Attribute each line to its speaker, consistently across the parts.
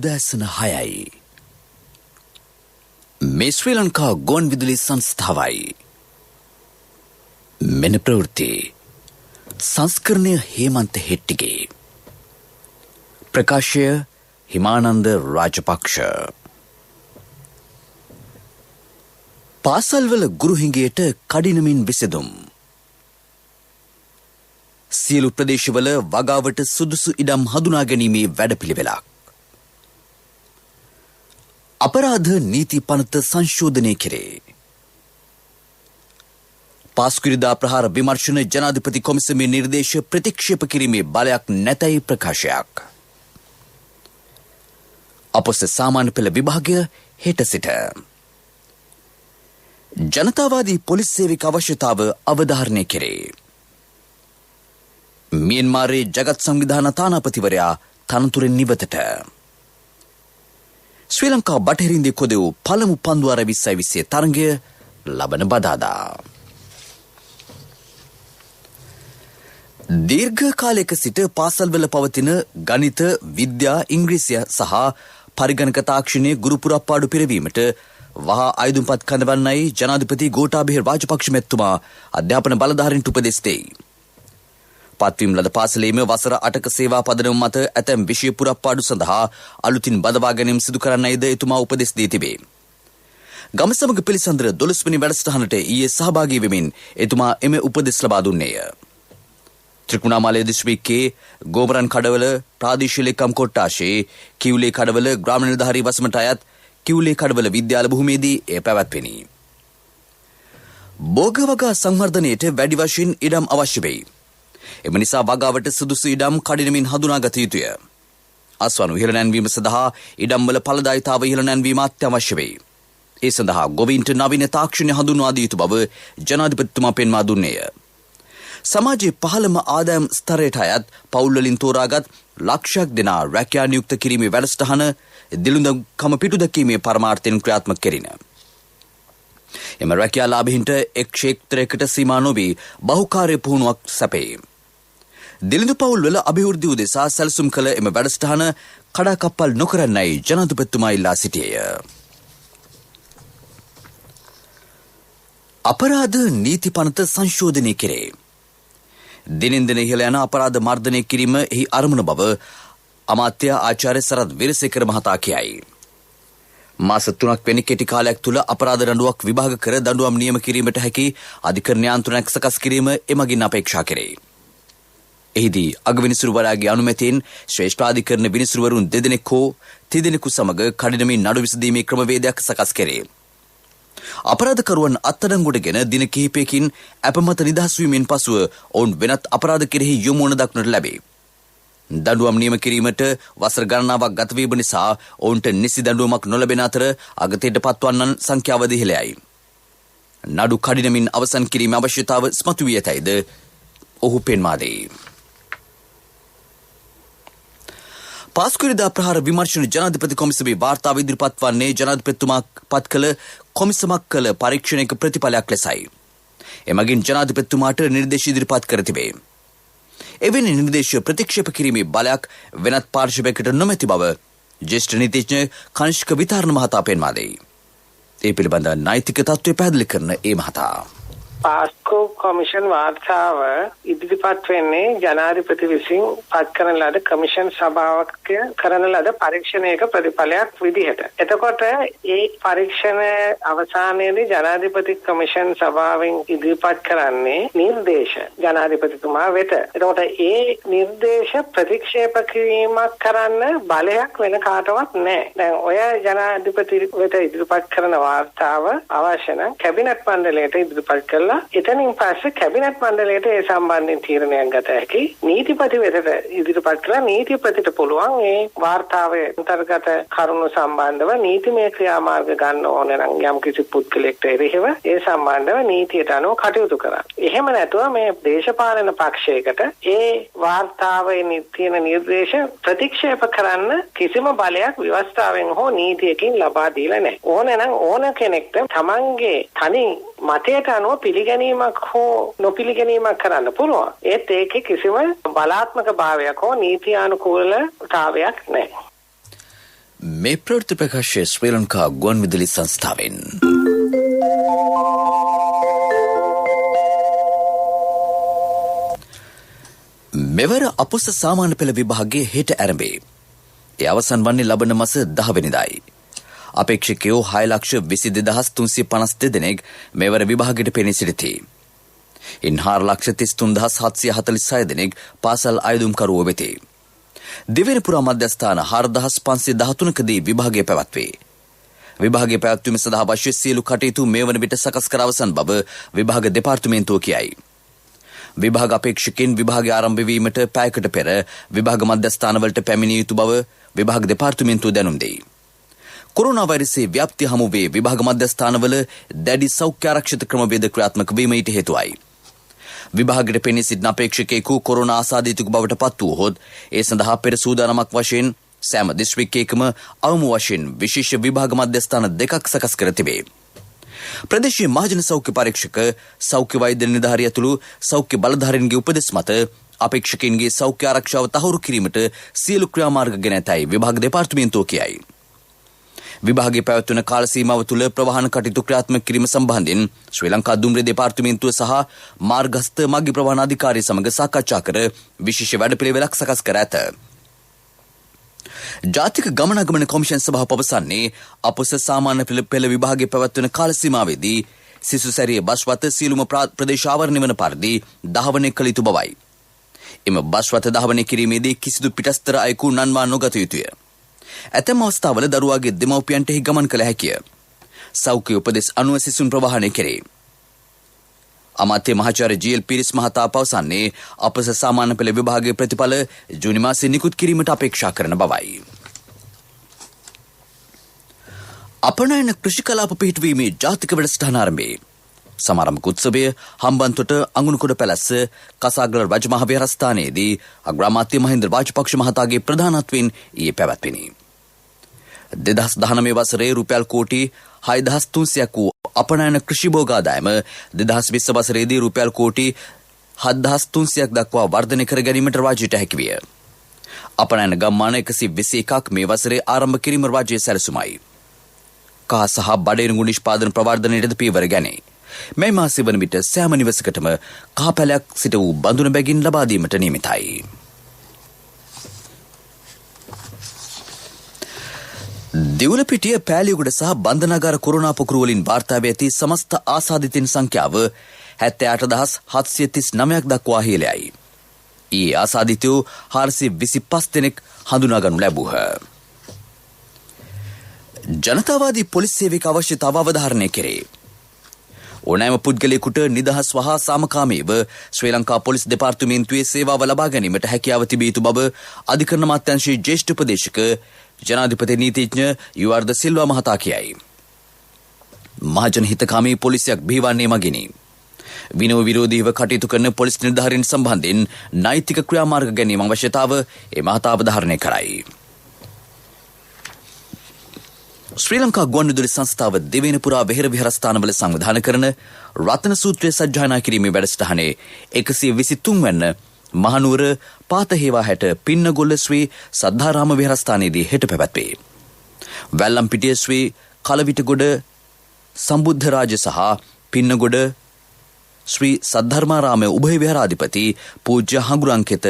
Speaker 1: උදෑසන 6යි. මේ ශ්‍රී ලංකා ගුවන් විදුලි සංස්ථාවයි. මෙන ප්‍රවෘත්ති සංස්කරණය හේමන්ත හෙට්ටිගේ. ප්‍රකාශය හිමානන්ද රාජපක්ෂ. පාසල්වල ගුරු හිඟයට කඩිනමින් විසඳුම්. සියලු ප්‍රදේශවල වගාවට සුදුසු ඉඩම් හඳුනා ගැනීමේ වැඩපිළිවෙලක්. අපරාධ නීති පනත සංශෝධනය කෙරේ. පාස්කුරිදා ප්‍රහාර විමර්ශන ජනාධිපති කොමිසමේ නිර්දේශ ප්‍රතික්ෂේප කිරීමේ බලයක් නැතයි ප්‍රකාශයක්. අපොස සාමාන්‍ය පෙළ විභාගය හෙට සිට. ජනතාවාදී පොලිස් සේවක අවශ්‍යතාව අවධාරණය කෙරේ. මියන්මාරයේ ජගත් සංවිධාන තානාපතිවරයා තනතුරෙන් නිවතට. ශ්‍රී ලංකා බටහිරින්දී කොදෙව් පළමු පන්දුවාර 2020 තරගය ලබන බදාදා. දීර්ඝ කාලයක සිට පාසල්වල පවතින ගණිත, විද්‍යා, ඉංග්‍රීසි සහ පරිගණක තාක්ෂණයේ ගුරු පුරප්පාඩු පිරවීමට වහා අයදුම්පත් කඳවන්නයි ජනාධිපති ගෝඨාභය රාජපක්ෂ මැතිතුමා අධ්‍යාපන බලධාරීන්ට උපදෙස් දෙයි. පත්වීම් ලද පාසලේම වසර 8ක සේවා පදනම මත ඇතැම් විෂය පුරප්පාඩු සඳහා අලුතින් බදවා ගැනීම සිදු කරන්නයිද එතුමා උපදෙස් දී තිබේ. ගම සමග පිළිසඳර 12 වෙනි වැඩසටහනට ඊයේ සහභාගී වෙමින් එතුමා එම උපදෙස් ලබා දුන්නේය. ත්‍රිකුණාමලය දිස්ත්‍රික්කයේ ගෝමරන් කඩවල ප්‍රාදේශීය ලේකම් කොට්ටාශයේ කිව්ලේ කඩවල ග්‍රාම නිලධාරී වසමට අයත් කිව්ලේ කඩවල විද්‍යාල භූමියේදී එය පැවැත්විනි. භෝග වගා සංවර්ධනයට වැඩි වශයෙන් ඉඩම් අවශ්‍ය වෙයි. එම නිසා වගාවට සුදුසු ඉඩම් කඩිනමින් හඳුනාගත යුතුය. අස්වනු ඉහළ නැන්වීම සඳහා ඉඩම්වල ඵලදායීතාව ඉහළ නැන්වීම අත්‍යවශ්‍ය වෙයි. ඒ සඳහා ගොවීන්ට නවීන තාක්ෂණය හඳුන්වා දිය යුතු බව ජනාධිපතිතුමා පෙන්වා දුන්නේය. සමාජයේ පහළම ආදායම් ස්තරයට අයත් පවුල් වලින් තෝරාගත් ලක්ෂයක් දෙනා රැකියා නියුක්ත කිරීමේ වැඩසටහන දිළුඳකම පිටුදැකීමේ පරමාර්ථයෙන් ක්‍රියාත්මක කෙරින. එම රැකියා ලාභීන්ට එක් ක්ෂේත්‍රයකට සීමා නොවී බහුකාර්ය පුහුණුවක් සැපේ. දිළිඳු පවුල් වල අභිවෘද්ධිය උදෙසා සැලසුම් කළ එම වැඩසටහන කඩාකප්පල් නොකරන්නයි ජනාධිපතිතුමා ඉල්ලා සිටියේය. අපරාධ නීති පනත සංශෝධනය කෙරේ. දිනෙන් දින ඉහළ යන අපරාධ මර්ධනය කිරීම එහි අරමුණ බව අමාත්‍ය ආචාර්ය සරත් විරසේකර මහතා කියයි. මාස 3ක් වැනි කෙටි කාලයක් තුළ අපරාධ දඬුවමක් විභාග කර දඬුවම් නියම කිරීමට හැකි අධිකරණ නියන්ත්‍රණයක් සකස් කිරීම එමගින් අපේක්ෂා කෙරේ. එහිදී අගවිනිසුරුවරයාගේ අනුමැතියෙන් ශ්‍රේෂ්ඨාධිකරණ විනිසුරුවරුන් 2 දෙනෙක් හෝ 3 දෙනෙකු සමග කඩිනමින් නඩු විසඳීමේ ක්‍රමවේදයක් සකස් කෙරේ. අපරාධකරුවන් අත්අඩංගුවටගෙන දින කිහිපයකින් අපමත නිදහස් වීමෙන් පසුව ඔවුන් වෙනත් අපරාධ කෙරෙහි යොමු වන දක්නට ලැබේ. දඬුවම් නියම කිරීමට වසර ගණනාවක් ගත වීම නිසා ඔවුන්ට නිසි දඬුවමක් නොලැබෙන අතර අගතයට පත්වන්නන් සංඛ්‍යාව ඉහළයි. නඩු කඩිනමින් අවසන් කිරීමේ අවශ්‍යතාව ඉස්මතු වී ඇතැයිද ඔහු පෙන්වා දෙයි. පාස්කුරිදා ප්‍රහාර විමර්ශන ජනාධිපති කොමිසමේ වාර්තාව ඉදිරිපත් වන්නේ ජනාධිපතිතුමා පත් කළ කොමිසමක් කළ පරීක්ෂණයක ප්‍රතිඵලයක් ලෙසයි. එමගින් ජනාධිපතිතුමාට නිර්දේශ ඉදිරිපත් කර තිබේ. එවැනි නිර්දේශ ප්‍රතික්ෂේප කිරීමේ බලයක් වෙනත් පාර්ශවයකට නොමැති බව ජ්‍යෙෂ්ඨ නීතිඥ කනිෂ්ක විතාරණ මහතා පෙන්වා දෙයි. ඒ පිළිබඳ නෛතික තත්ත්වය පැහැදිලි කරන ඒ මහතා
Speaker 2: පාස්කෝ කොමිෂන් වාර්තාව ඉදිරිපත් වෙන්නේ ජනාධිපති විසින් පත් කරන ලද කමිෂන් සභාවක කරන ලද පරීක්ෂණයක ප්‍රතිඵලයක් විදිහට. එතකොට ඒ පරීක්ෂණ අවසානයේදී ජනාධිපති කමිෂන් සභාවෙන් ඉදිරිපත් කරන්නේ නිර්දේශ ජනාධිපතිතුමා වෙත. එතකොට ඒ නිර්දේශ ප්‍රතික්ෂේප කිරීමක් කරන්න බලයක් වෙන කාටවත් නැහැ. දැන් ඔය ජනාධිපති වෙත ඉදිරිපත් කරන වාර්තාව අවශ්‍ය නම් කැබිනට් මණ්ඩලයට ඉදිරිපත් කළා. එතනින් පස්සේ කැබිනට් මණ්ඩලයට ඒ සම්බන්ධයෙන් තීරණයක් ගත හැකි. නීතිපති වෙතට ඉදිරිපත් කළා නීතිපතිට පුළුවන් ඒ වාර්තාවේ අන්තර්ගත කරුණු සම්බන්ධව නීතිමය ක්‍රියාමාර්ග ගන්න ඕන නම් යම් කිසි පුද්ගලෙක්ට එරෙහිව ඒ සම්බන්ධව නීතියට අනුව කටයුතු කරන්න. එහෙම නැතුව මේ දේශපාලන පක්ෂයකට ඒ වාර්තාවේ තියෙන නිර්දේශ ප්‍රතික්ෂේප කරන්න කිසිම බලයක් ව්‍යවස්ථාවෙන් හෝ නීතියකින් ලබා දීලා නැහැ. ඕනනම් ඕන කෙනෙක්ට තමන්ගේ තනි මතයට අනුව පිළිගැනීමක් හෝ නොපිළිගැනීමක් කරන්න පුළුවන්. ඒත් ඒකේ කිසිම බලාත්මක භාවයක් හෝ නීතියානුකූලතාවයක් නැහැ.
Speaker 1: මේ ප්‍රවෘත්ති ප්‍රකාශය ශ්‍රී ලංකා ගුවන්විදුලි සංස්ථාවෙන්. මෙවර අපොස සාමාන්‍ය පෙළ විභාගයේ හෙට ආරම්භේ. ඒ අවසන් වන්නේ ලබන මාස 10 වෙනිදායි. අපේක්ෂකයෝ 6,22,352 දෙනෙක් මෙවර විභාගයට පෙනී සිටිති. ඉන් 4,33,746 දෙනෙක් පාසල් අයදුම්කරුවෝ වෙති. දෙවන පුරා මධ්‍යස්ථාන 4,513කදී විභාගය පැවැත්වේ. විභාගය පැවැත්වීම සඳහා අවශ්‍ය සියලු කටයුතු මේ වන විට සකස් කර අවසන් බව විභාග දෙපාර්තමේන්තුව කියයි. විභාග අපේක්ෂකයන් විභාගය ආරම්භ වීමට පැයකට පෙර විභාග මධ්‍යස්ථානවලට පැමිණිය යුතු බව විභාග දෙපාර්තමේන්තුව දැනුම් දෙයි. කොරෝනා වෛරසයේ ව්‍යාප්තිය හමු වේ විභාග මධ්‍යස්ථානවල දැඩි සෞඛ්‍ය ආරක්ෂිත ක්‍රමවේද ක්‍රියාත්මක වීම ඊට හේතුවයි. විභාගයට පෙනී සිටින අපේක්ෂකයෙකු කොරෝනා ආසාදිතෙකු බවට පත් වූහොත් ඒ සඳහා පෙර සූදානමක් වශයෙන් සෑම දිස්ත්‍රික්කයකම අවම වශයෙන් විශේෂ විභාග මධ්‍යස්ථාන දෙකක් සකස් කර තිබේ. ප්‍රදේශීය මහජන සෞඛ්‍ය පරීක්ෂක සෞඛ්‍ය වෛද්‍ය නිලධාරිය ඇතුළු සෞඛ්‍ය බලධාරීන්ගේ උපදෙස් මත අපේක්ෂකයින්ගේ සෞඛ්‍ය ආරක්ෂාව තහවුරු කිරීමට සියලු ක්‍රියාමාර්ග ගෙන ඇතැයි විභාග දෙපාර්තමේන්තුව කියයි. විභාගයේ පැවැත්වෙන කාල සීමාව තුළ ප්‍රවාහන කටයුතු ක්‍රියාත්මක කිරීම සම්බන්ධයෙන් ශ්‍රී ලංකා දුම්රිය දෙපාර්තමේන්තුව සහ මාර්ගස්ථ මග්ග ප්‍රවාහන අධිකාරිය සමග සාකච්ඡා කර විශේෂ වැඩපිළිවෙලක් සකස් කර ඇත. ජාතික ගමනාගමන කොමිෂන් සභාව පවසන්නේ අපොස සාමාන්‍ය පෙළ විභාගයේ පැවැත්වෙන කාල සීමාවේදී සිසු සැරිය බස්වත සියලුම ප්‍රදේශ ආවරණය වන පරිදි දහවනය කළ යුතු බවයි. එම බස්වත දහවනය කිරීමේදී කිසිදු පිටස්තර අයෙකු නන්වා නොගත යුතුය. ඇතැම් අවස්ථාවල දරුවාගේ දෙමව්පියන්ට එහි ගමන් කළ හැකිය. සෞඛ්‍ය උපදෙස් අනුව සිසුන් ප්‍රවාහනය කෙරේ. අමාත්‍ය මහාචාර්ය ජී.එල්. පීරිස් මහතා පවසන්නේ අපොස සාමාන්‍ය පෙළ විභාගයේ ප්‍රතිඵල ජූනි මාසයේ නිකුත් කිරීමට අපේක්ෂා කරන බවයි. අපනයන කෘෂි කලාප පිහිටුවීමේ ජාතික වැඩසටහන ආරම්භේ. සමාරම්භක උත්සවය හම්බන්තොට අඟුණුකොඩ පැලැස්ස කසාගල රජමහා විහාරස්ථානයේදී අග්‍රාමාත්‍ය මහින්ද රාජපක්ෂ මහතාගේ ප්‍රධානත්වයෙන් ඊයේ පැවැත්විණි. 2019 වසරේ රුපියල් කෝටි 6,300ක් වූ අපනයන කෘෂි භෝගාදායම 2020 වසරේදී රුපියල් කෝටි 7,300ක් දක්වා වර්ධනය කර ගැනීමට රාජ්‍යයට හැකි විය. අපනයන ගම්මාන 121ක් මේ වසරේ ආරම්භ කිරීම රාජ්‍යයේ සැලසුමයි. කහ සහ බඩේරුඟු නිෂ්පාදන ප්‍රවර්ධනයටද පියවර ගැනේ. මේ මාසයේ වන විට සෑම නිවසකටම කහ පැලයක් සිට වූ බඳුන බැගින් ලබා දීමට නියමිතයි. දිවුලපිටිය පෑලියගොඩ සහ බන්ධනාගාර කොරෝනා පොකුරු වලින් වාර්තා වී ඇති සමස්ත ආසාදිතින් සංඛ්‍යාව 78,739ක් දක්වා ඉහළයි. ඊයේ ආසාදිතයෝ 425 දෙනෙක් හඳුනා ගනු ලැබුහ. ජනතාවාදී පොලිස් සේවක අවශ්‍යතාව අවධාරණය කෙරේ. ඕනෑම පුද්ගලයෙකුට නිදහස් වහා සාමකාමීව ශ්‍රී ලංකා පොලිස් දෙපාර්තමේන්තුවේ සේවාව ලබා ගැනීමට හැකියාව තිබිය යුතු බව අධිකරණ අමාත්‍යාංශයේ ජ්‍යෙෂ්ඨ උපදේශක ජනාධිපති නීතිඥ යුආර් ද සිල්වා මහතා කියයි. මහජන හිතකාමී පොලිසියක් බිහිවන්නේ මගිනි. විනෝද විරෝධීව කටයුතු කරන පොලිස් නිලධාරීන් සම්බන්ධයෙන් නෛතික ක්‍රියාමාර්ග ගැනීම අවශ්‍යතාව ඒ මහතා අවධාරණය කරයි. ශ්‍රී ලංකා ගුවන්විදුලි සංස්ථාව දෙවන පුරා වෙහෙර විහාරස්ථානවල සංවිධානය කරන රත්න සූත්‍රය සජ්ජායනා කිරීමේ වැඩසටහනේ 123 වන මහනුවර පාතහේවා හැට පින්නගොල්ල ශ්‍රී සද්ධාරාම විහාරස්ථානයේදී හෙට පැවැත්වේ. වැල්ලම්පිටිය ශ්‍රී කලවිටගොඩ සම්බුද්ධරාජ සහ පින්නගොඩ ශ්‍රී සද්ධර්මාරාමයේ උභය විහාරාධිපති පූජ්‍ය හඟුරංකිත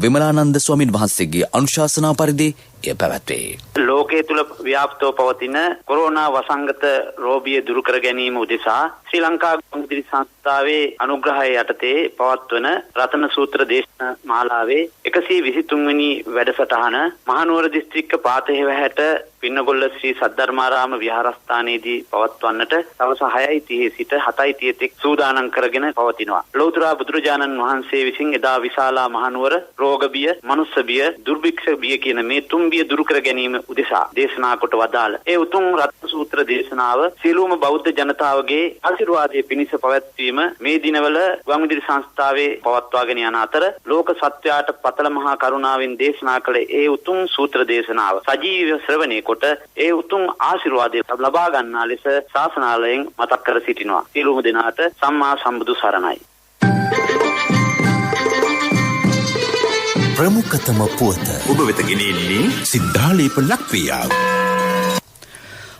Speaker 1: විමලානන්ද ස්වාමින් වහන්සේගේ අනුශාසනා පරිදි එය පැවැත්වේ.
Speaker 3: ලෝකයේ තුල ව්‍යාප්තව පවතින කොරෝනා වසංගත රෝගිය දුරු කර ගැනීම උදෙසා ශ්‍රී ලංකා ගුවන්විදුලි සංස්ථාවේ අනුග්‍රහය යටතේ පවත්වන රතන සූත්‍ර දේශනා මාලාවේ 123 වෙනි වැඩසටහන මහනුවර දිස්ත්‍රික්ක පාතහේවැහැට පින්නගොල්ල ශ්‍රී සද්ධර්මාරාම විහාරස්ථානයේදී පවත්වන්නට සවස 6:30 සිට 7:30 තෙක් සූදානම් කරගෙන පවතිනවා. ලෞතර බුදුරජාණන් වහන්සේ විසින් එදා විශාලා මහනුවර රෝග බිය, මනුස්ස බිය, දුර්භික්ෂ බිය කියන මේ තුන් බිය දුරු කර ගැනීම උදෙසා දේශනා කොට වදාළ ඒ උතුම් රත්න සූත්‍ර දේශනාව සියලුම බෞද්ධ ජනතාවගේ ආශිර්වාදයේ පිණිස පැවැත්වීම මේ දිනවල ගුවන්විදුලි සංස්ථාවේ පවත්වාගෙන යන අතර ලෝක සත්වයාට පතල මහා කරුණාවෙන් දේශනා කළ ඒ උතුම් සූත්‍ර දේශනාව සජීව ශ්‍රවණය කොට ඒ උතුම් ආශිර්වාදය ලබා ගන්නා ලෙස ශාසනාලයෙන් මතක් කර සිටිනවා. සියලුම දෙනාට සම්මා සම්බුදු සරණයි.
Speaker 4: ප්‍රමුඛතම පුවත ඔබ වෙත ගෙනෙන්නේ සිද්ධාලේප ලක්වියාව.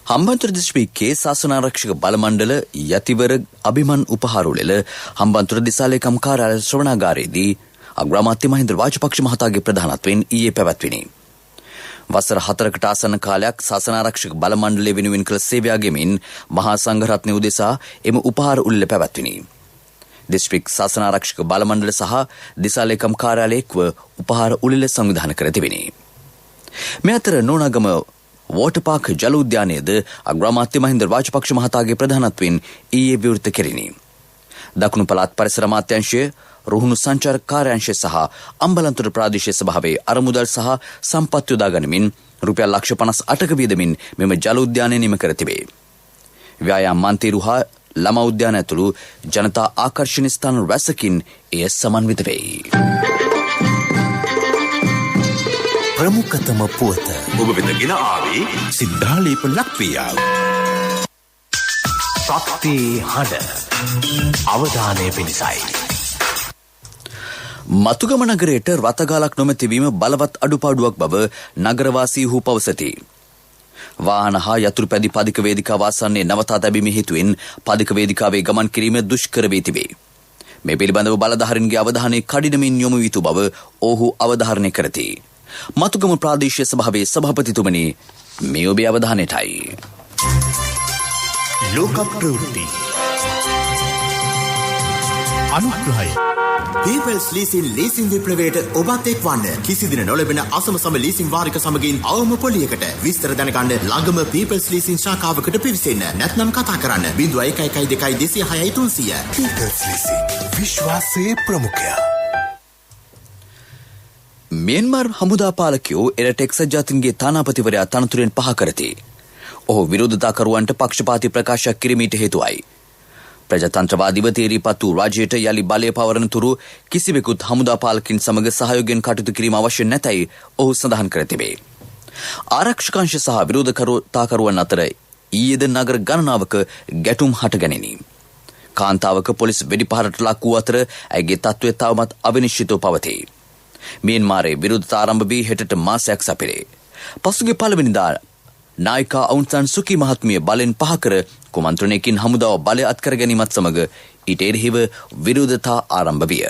Speaker 1: हंबंतोट दिस्त्रिक्के शासनारक्षक බලමණ්ඩල යතිවර අභිමන් උපහාරවල හම්බන්තොට දිසාලේකම් කාර්යාලය ශ්‍රවණාගාරයේදී අග්‍රාමාත්‍ය මහින්ද රාජපක්ෂ මහතාගේ ප්‍රධානත්වයෙන් ඊයේ පැවැත්විණි. වසර 4කට ආසන්න කාලයක් ශාසනාරක්ෂක බලමණ්ඩලය වෙනුවෙන් කළ සේවයගෙමින් මහා සංඝරත්නය උදෙසා එම උපහාර උළෙල පැවැත්විණි. දිස්ත්‍රික් ශාසනාරක්ෂක බලමණ්ඩල සහ දිසාලේකම් කාර්යාලයේක්ව උපහාර උළෙල සංවිධානය කර තිබිණි. මේ අතර නෝනාගම වෝටර් පාක් ජල උද්‍යානයේද අග්‍රාමාත්‍ය මහින්ද රාජපක්ෂ මහතාගේ ප්‍රධානත්වයෙන් ඊයේ විවෘත කෙරිණි. දකුණු පළාත් පරිසර අමාත්‍යාංශය, රුහුණු සංචාරක කාර්යාංශය සහ අම්බලන්තොට ප්‍රාදේශීය සභාවේ අරමුදල් සහ සම්පත් යොදා ගනිමින් රුපියල් ලක්ෂ 58ක වියදමින් මෙම ජල උද්‍යානය නිම කර තිබේ. ව්‍යායාම මන්තිරු හා ළමා උද්‍යාන ඇතුළු ජනතා ආකර්ෂණ ස්ථාන රැසකින් එය සමන්විත වෙයි.
Speaker 4: ප්‍රමුඛතම පුවත
Speaker 5: ඔබ වෙතගෙන ආවේ සිද්ධාලේප ලක්වියාව.
Speaker 4: ශක්ති හඬ අවධානය පිණිසයි.
Speaker 1: මතුගම නගරයට රථගාලක් නොමැතිවීම බලවත් අඩුපාඩුවක් බව නගරවාසීහු පවසති. වාහන හා යතුරු පැදි පදික වේදිකාව ආසන්නයේ නවතා තැබීම හේතුවෙන් පදික වේදිකාවේ ගමන් කිරීම දුෂ්කර වී තිබේ. මේ පිළිබඳව බලධාරීන්ගේ අවධානය කඩිනමින් යොමු වී තිබව ඔවුහු අවධාරණය කරති. මතුගම ප්‍රාදේශීය සභාවේ සභාපතිතුමනි, මේ ඔබේ අවධානයටයි.
Speaker 4: ලෝක ප්‍රවෘත්ති අනුග්‍රහය. People's Leasing ලීසින් විප්ලවයට ඔබත් එක්වන්න. කිසිදින නොලැබෙන අසම සම ලීසින් වාරික සමගින් අවම පොලියකට. විස්තර දැනගන්න ළඟම People's Leasing ශාඛාවකට පිවිසෙන්න. නැත්නම් කතා කරන්න 0112 206 300. People's Leasing, විශ්වාසයේ ප්‍රමුඛයා.
Speaker 1: මියන්මාර් හමුදා පාලකයෝ එරට එක්සත් ජාතීන්ගේ තානාපතිවරයා තනතුරෙන් පහ කරති. ඔහු විරෝධතාකරුවන්ට පක්ෂපාතී ප්‍රකාශයක් කිරීමට හේතුවයි. ප්‍රජාතන්ත්‍රවාදීව තේරීපත් වූ රාජ්‍යයට යලි බලය පවරන තුරු කිසිවෙකුත් හමුදා පාලකින් සමග සහයෝගයෙන් කටයුතු කිරීම අවශ්‍ය නැතයි ඔහු සඳහන් කර තිබේ. ආරක්ෂකංශ සහ විරෝධතාකරුවන් අතර ඊයේද නගර ගණනාවක ගැටුම් හටගැනිනි. කාන්තාවක පොලිස් වෙඩිපහරට ලක් වූ අතර ඇගේ තත්ත්වය තවමත් අවිනිශ්චිතව පවතී. මියන්මාරයේ විරෝධතා ආරම්භ වී හෙටට මාසයක් සපිරේ. පසුගිය පළවෙනිදා නායිකා අවුන් සාන් සුකී මහත්මිය බලෙන් පහ කර කුමන්ත්‍රණයකින් හමුදාව බලය අත්කර ගැනීමත් සමග ඊට එරෙහිව විරෝධතා ආරම්භ විය.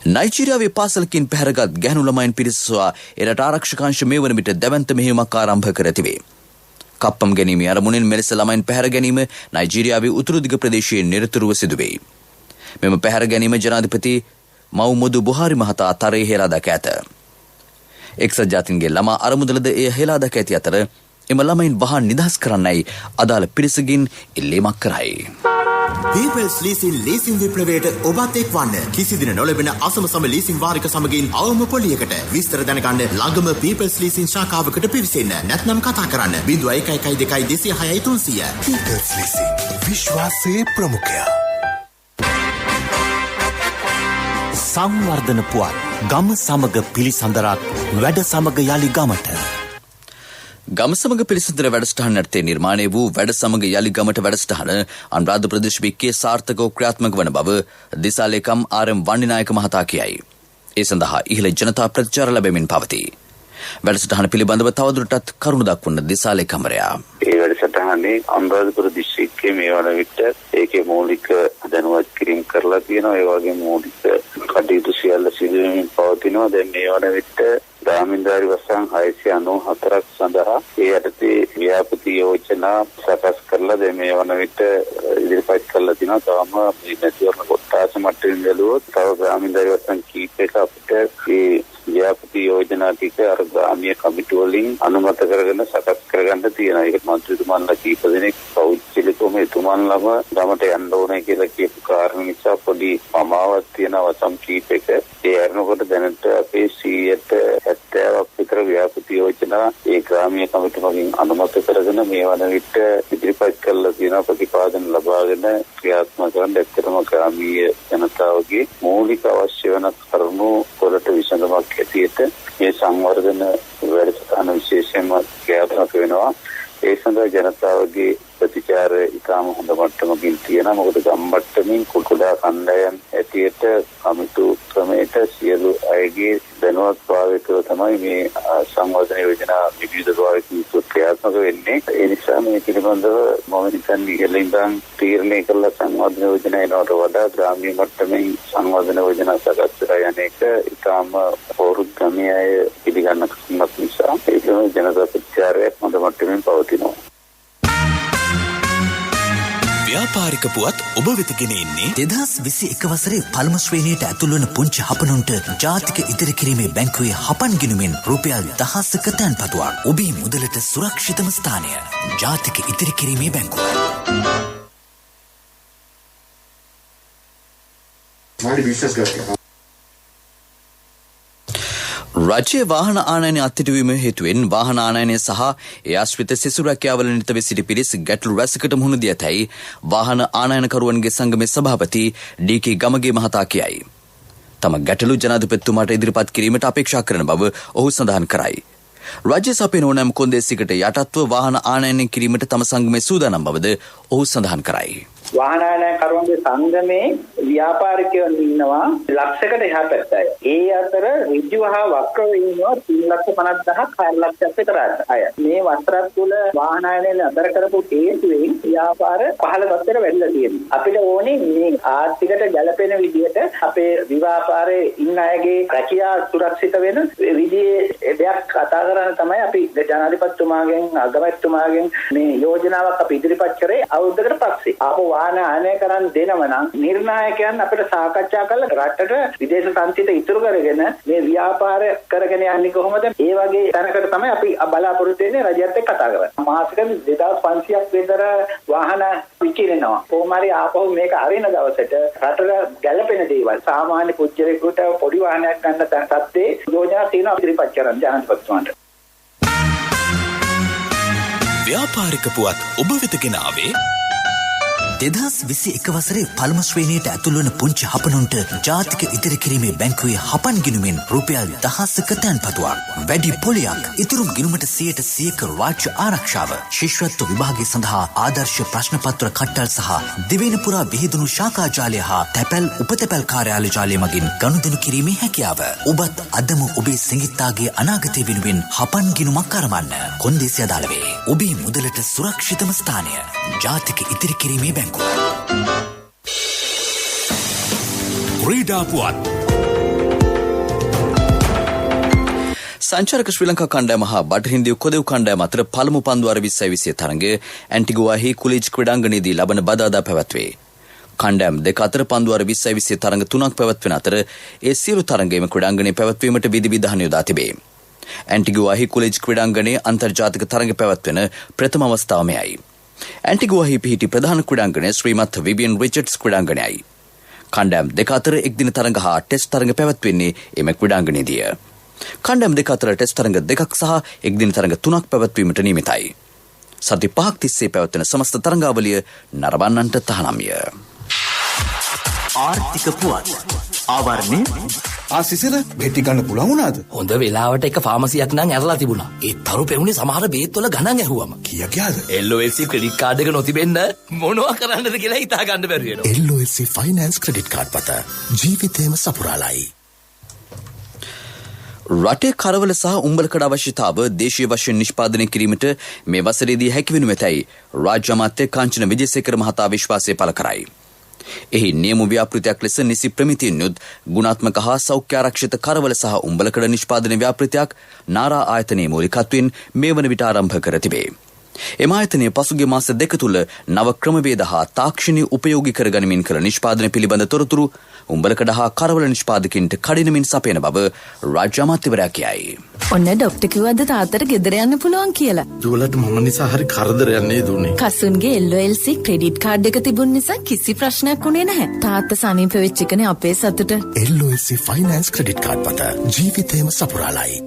Speaker 1: නයිජීරියාවේ පාසලකින් පැහැරගත් ගැහැණු ළමයින් පිරිස සොයා එරට ආරක්ෂකාංශ මේ වන විට දැවැන්ත මෙහෙයුමක් ආරම්භ කර තිබේ. කප්පම් ගැනීමේ අරමුණින් මෙලෙස ළමයින් පැහැර ගැනීම නයිජීරියාවේ උතුරු දිග ප්‍රදේශයේ නිරතුරුව සිදුවේ. මෙම පැහැර ගැනීම ජනාධිපති මවුමුදු බුහාරි මහතා තරයේ හෙලා දැක ඇත. එක්සත් ජාතීන්ගේ ළමා අරමුදලද එය හෙලා දැක ඇති අතර එම ළමයින් වහා නිදහස් කරන්නයි අදාළ පිරිසකින් ඉල්ලීමක් කරයි.
Speaker 4: People's Leasing ලීසින් විප්ලවයට ඔබත් එක්වන්න. කිසිදින නොලැබෙන අසම සම ලීසින් වාරික සමගින් අවම පොලියකට. විස්තර දැනගන්න ළඟම People's Leasing ශාඛාවකට පිවිසෙන්න. නැත්නම් කතා කරන්න 0112 206 300. People's Leasing, විශ්වාසයේ ප්‍රමුඛයා. සංවර්ධන පුවත් ගම සමග පිළිසඳරක් වැඩ සමග යලි ගමට.
Speaker 1: ගම සමග පිළිසඳර වැඩසටහන යටතේ නිර්මාණය වූ වැඩ සමග යලි ගමට වැඩසටහන අනුරාධපුර දිස්ත්‍රික්කයේ සාර්ථකව ක්‍රියාත්මක වන බව දිසාලේකම් ආර්.එම්. වන්නිනායක මහතා කියයි. ඒ සඳහා ඉහළ ජනතා ප්‍රතිචාර ලැබෙමින් පවතී. වැඩසටහන පිළිබඳව තවදුරටත් කරුණු දක්වන දිසාලේකම්වරයා.
Speaker 6: ඒ වැඩසටහනේ අනුරාධපුර දිස්ත්‍රික්කයේ මේ වන විට ඒකේ මූලික දැනුවත් කිරීම කරලා තියෙනවා. ඒ වගේම මූලික කටයුතු සියල්ල සිදු වෙමින් පවතිනවා. දැන් මේ වන විට ගාමින්දාරි වසං 694ක් සඳහා ඒ යටතේ ව්‍යාපෘති යෝජනා සකස් කරලා දැන් මේ වන විට ඉදිරිපත් කරලා තිනවා. තවම මේ නැතිවරණ කොටස මට්ටමින් බැලුවොත් තව ගාමින්දාරි වසං කීපයක අපිට මේ ව්‍යාපෘති යෝජනා ටික අර ග්‍රාමීය කමිටු වලින් අනුමත කරගෙන සකස් කරගන්න තියෙනවා. ඒක මන්ත්‍රීතුමන්ලා කීප දෙනෙක් පෞද්ගලිකවම එතුමන්ලම ගමට යන්න ඕනේ කියලා කියපු කාරණා නිසා පොඩි පමාවක් තියෙනවා වසම් කීපයක. ඒ අරනකොට දැනට අපේ 70ක් විතර ව්‍යාපෘති යෝජනා ඒ ග්‍රාමීය කමිටු වලින් අනුමත කරගෙන මේ වන විට ඉදිරිපත් කරලා තියෙන ප්‍රතිපාදන ලබාගෙන ක්‍රියාත්මක කරන ඇත්තටම ග්‍රාමීය ජනතාවගේ මූලික අවශ්‍ය වෙන කරුණු වලට විසඳුමක් ඇටියට මේ සංවර්ධන වැඩසටහන විශේෂයෙන්ම ක්‍රියාත්මක වෙනවා. ඒ සඳහා ජනතාවගේ ප්‍රතිචාර ඉතාම හොඳ මට්ටමකින් තියෙනවා. මොකද ගම් මට්ටමින් කුඩා කණ්ඩායම් ඇටියට කමිටු ක්‍රමයට සියලු අයගේ දැනුවත් භාවයක තමයි මේ සංවර්ධන යෝජනා විවිධ භාවයකින් ක්‍රියාත්මක ක්‍රියාත්මක වෙන්නේ. ඒ නිසා මේ පිළිබඳව මම හිතන්නේ ඉහළින්දන් තීරණය කළ සංවර්ධන යෝජනා එනවට වඩා ග්‍රාමීය මට්ටමින් සංවර්ධන යෝජනා සකස් කර යන එක ඉතාම පෞරුද්ගමී අය පිළිගන්න කමක් නිසා ඒකම ජනතා ප්‍රතිචාරයක් හොඳ මට්ටමින් පවතිනවා.
Speaker 5: ව්‍යාපාරික පුවත් ඔබ වෙත ගෙන එන්නේ
Speaker 7: 2021 වසරේ පළමු ශ්‍රේණියට ඇතුළු වන පුංචි හපනුන්ට ජාතික ඉදිරි කිරීමේ බැංකුවේ හපන් ගිණුමෙන් රුපියල් 1000ක තැන්පතුවක්. ඔබේ මුදලට සුරක්ෂිතම ස්ථානය ජාතික ඉදිරි කිරීමේ බැංකුව.
Speaker 1: රජයේ වාහන ආනයන අත්හිටුවීම හේතුවෙන් වාහන ආනයනය සහ ඒ ආශ්‍රිත සිසු රැකියාවල නිරත වී සිටි පිරිස් ගැටලු රැසකට මුහුණ දී ඇතැයි වාහන ආනයනකරුවන්ගේ සංගමේ සභාපති ඩී.කේ. ගමගේ මහතා කියයි. තම ගැටලු ජනාධිපතිතුමාට ඉදිරිපත් කිරීමට අපේක්ෂා කරන බව ඔහු සඳහන් කරයි. රාජ්‍ය සභාවේ ඕනෑම කොන්දේසියකට යටත්ව වාහන ආනයනය කිරීමට තම සංගමේ සූදානම් බවද ඔහු සඳහන් කරයි.
Speaker 8: වාහනායනකරුවන්ගේ සංගමේ ව්‍යාපාරිකයන් ඉන්නවා ලක්ෂයකට එහා පැත්තයි. ඒ අතර ඍජුව හා වක්‍රව ඉන්නවා 3,50,000 4,00,000 විතර අය. මේ වසරක් තුල වාහනායනයෙන් අතර කරපු හේතුවෙන් ව්‍යාපාර 15% වැඩිලා තියෙනවා. අපිට ඕනේ මේ ආර්ථිකට ගැළපෙන විදිහට අපේ ව්‍යාපාරයේ ඉන්න අයගේ රැකියාව සුරක්ෂිත වෙන විදිහේ දෙයක් කතා කරන්න තමයි අපි ජනාධිපතිතුමාගෙන් අගමැතිතුමාගෙන් මේ යෝජනාවක් අපි ඉදිරිපත් කරේ අවුරුද්දකට පස්සේ. වාහන ආනය කරන්න දෙනව නම් නිර්ණායකයන් අපිට සාකච්ඡා කරලා රටට විදේශ සංචිත ඉතුරු කරගෙන මේ ව්‍යාපාර කරගෙන යන්නේ කොහොමද? ඒ වගේ තැනකට තමයි අපි බලාපොරොත්තු වෙන්නේ රජයත් එක්ක කතා කරලා. මාසික 2500ක් විතර වාහන විකිරෙනවා. කොහොමරි ආපහු මේක අරින දවසට රටට ගැළපෙන දේවල් සාමාන්‍ය පුජ්‍යලෙකුට පොඩි වාහනයක් ගන්න තත්ත්වයේ යෝජනා තියෙනවා ඉදිරිපත් කරන්න ජනාධිපතිතුමාට.
Speaker 5: ව්‍යාපාරික පුවත් ඔබ වෙත ගෙන ආවේ
Speaker 7: 2021 වසරේ පළමු ශ්‍රේණියට ඇතුළු වන පුංචි හපනුන්ට ජාතික ඉදිරි කිරීමේ බැංකුවේ හපන් ගිණුමෙන් රුපියල් 1000ක තැන්පතුවක්. වැඩි පොලියක් ඉතුරු ගිණුමට 100% රාජ්‍ය ආරක්ෂාව. ශිෂ්‍යත්ව විභාගය සඳහා ආදර්ශ ප්‍රශ්න පත්‍ර කට්ටල් සහ දිවයින පුරා විහිදුණු ශාඛා ජාලය හා තැපැල් උපතැපැල් කාර්යාල ජාලය මගින් ගනුදෙනු කිරීමේ හැකියාව. ඔබත් අදම ඔබේ සිඟිත්තාගේ අනාගතය වෙනුවෙන් හපන් ගිණුමක් අරවන්න. කොන්දේසි අදාළ වේ. ඔබේ මුදලට සුරක්ෂිතම ස්ථානය ජාතික ඉදිරි කිරීමේ බැංකුව.
Speaker 5: ක්‍රීඩා පුවත්
Speaker 1: සංචාරක ශ්‍රී ලංකා කණ්ඩායම හා බටහින්දිය කොදෙව් කණ්ඩායම අතර පළමු පන්දුවාර 2020 තරඟ ඇන්ටිගුවාහි කුලීජ් ක්‍රීඩාංගණයේදී ලබන බදාදා පැවැත්වේ. කණ්ඩායම් දෙක අතර පන්දුවාර 2020 තරඟ 3ක් පැවැත්වෙන අතර ඒ සියලු තරඟයම ක්‍රීඩාංගණයේ පැවැත්වීමට විධිවිධාන යොදා තිබේ. ඇන්ටිගුවාහි කුලීජ් ක්‍රීඩාංගණයේ අන්තර්ජාතික තරඟ පැවැත්වෙන ප්‍රථම අවස්ථාව මෙයයි. ඇන්ටිගුවාහි පිහිටි ප්‍රධාන ක්‍රීඩාංගණය ශ්‍රීමත් විවියන් රිචඩ්ස් ක්‍රීඩාංගණයයි. කණ්ඩායම් දෙක අතර එක්දින තරඟ හා ටෙස්ට් තරඟ පැවැත්වෙන්නේ එම ක්‍රීඩාංගණයේදීය. කණ්ඩායම් දෙක අතර ටෙස්ට් තරඟ දෙකක් සහ එක්දින තරඟ 3ක් පැවැත්වීමට නියමිතයි. සති 5ක් තිස්සේ පැවැත්වෙන සමස්ත තරඟාවලිය නරඹන්නන්ට තහනම්ය.
Speaker 7: ආර්ථික පුවත් ආවරණය
Speaker 9: ආසිසිර බෙටි ගන්න පුළුවන් වුණාද?
Speaker 10: හොඳ වෙලාවට එක ෆාමසියක් නම් ඇරලා තිබුණා. ඒ තරු පෙවුනේ සමහර බේත් වල ගණන් ඇහුවම.
Speaker 9: කීයද?
Speaker 10: LOLC ක්‍රෙඩිට් කාඩ් එක නොතිබෙන්න මොනවා කරන්නද කියලා හිතා ගන්න බැරි වෙනවා.
Speaker 5: LOLC ෆයිනෑන්ස් ක්‍රෙඩිට් කාඩ් පත ජීවිතේම සපුරාලයි.
Speaker 1: රටේ කරවල සහ උම්බලකඩ අවශ්‍යතාව දේශීය වශයෙන් නිෂ්පාදනය කිරීමට මේ වසරේදී හැකි වෙනු ඇතැයි රාජ්‍ය අමාත්‍ය කාංචන විජේසේකර මහතා විශ්වාසය පළ කරයි. එහි නියම ව්‍යාපෘතියක් ලෙස නිසි ප්‍රමිතියෙන් යුත් ගුණාත්මක හා සෞඛ්‍ය ආරක්ෂිත කරවල සහ උම්බලකඩ නිෂ්පාදන ව්‍යාපෘතියක් නාරා ආයතනයේ මූලිකත්වයෙන් මේ වන විට ආරම්භ කර තිබේ. එම ආයතනය පසුගිය මාස දෙක තුළ නව ක්‍රමවේද හා තාක්ෂණය උපයෝගී කර ගනිමින් කළ නිෂ්පාදන පිළිබඳ තොරතුරු උම්බලකඩ හා කරවල නිෂ්පාදකින්ට කඩිනමින් සපයන බව රාජ්‍ය අමාත්‍යවරයා කියයි.
Speaker 11: ඔන්න ඩොක්ටර් කිව්වද තාත්තට ගෙදර යන්න පුළුවන් කියලා.
Speaker 9: දුවලට මම නිසා හරි කරදරයක් නේද උනේ.
Speaker 11: කසුන්ගේ LOLC ක්‍රෙඩිට් කාඩ් එක තිබුණ නිසා කිසි ප්‍රශ්නයක් උනේ නැහැ. තාත්තා සමීප වෙච්ච එකනේ අපේ සතුට.
Speaker 5: LOLC ෆයිනෑන්ස් ක්‍රෙඩිට් කාඩ් පත ජීවිතේම සපුරාලයි.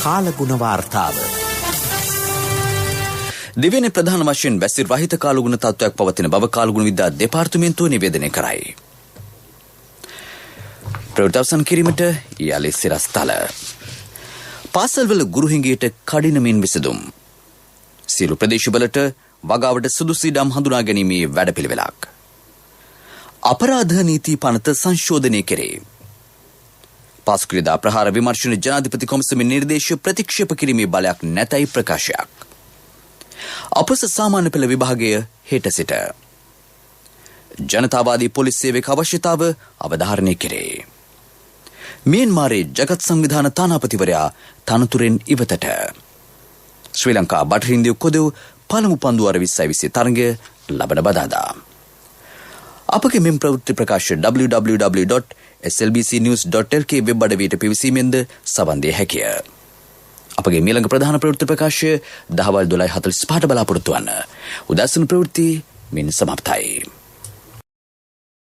Speaker 7: කාලගුණ වාර්තාව.
Speaker 1: දිවයිනේ ප්‍රධාන වශයෙන් වැසි රහිත කාලගුණ තත්ත්වයක් පවතින බව කාලගුණ විද්‍යා දෙපාර්තමේන්තුව නිවේදනය කරයි. ප්‍රවෘත්ති කිරීමට යාලි සිරස්තල. පාසල්වල ගුරු හිඟයට කඩිනමින් විසඳුම්. සියලු ප්‍රදේශවලට වගාවට සුදුසු ඉඩම් හඳුනා ගැනීමේ වැඩපිළිවෙලක්. අපරාධ නීති පනත සංශෝධනය කෙරේ. පාසුකිරිදා ප්‍රහාර විමර්ශන ජනාධිපති කොමිසමේ නිර්දේශ ප්‍රතික්ෂේප කිරීමේ බලයක් නැතයි ප්‍රකාශයක්. අපොස සාමාන්‍ය පෙළ විභාගය හෙට සිට. ජනතාවාදී පොලිස් සේවක අවශ්‍යතාව අවධාරණය කෙරේ. මියන්මාරේ ජගත් සංවිධාන තානාපතිවරයා තනතුරෙන් ඉවතට. ශ්‍රී ලංකා බටහින්දිය කොදව් පළමු පන්දුවර 2020 තරගය ලබන බදාදා. අපගේ මෙම ප්‍රවෘත්ති ප්‍රකාශ www.slbcnews.lk වෙබ් අඩවියට පිවිසීමෙන්ද සවන් දිය හැකිය. අපගේ ඊළඟ ප්‍රධාන ප්‍රවෘත්ති ප්‍රකාශය දහවල් 12:45ට බලාපොරොත්තු වන්න. උදෑසන ප්‍රවෘත්ති මින් සමාප්තයි.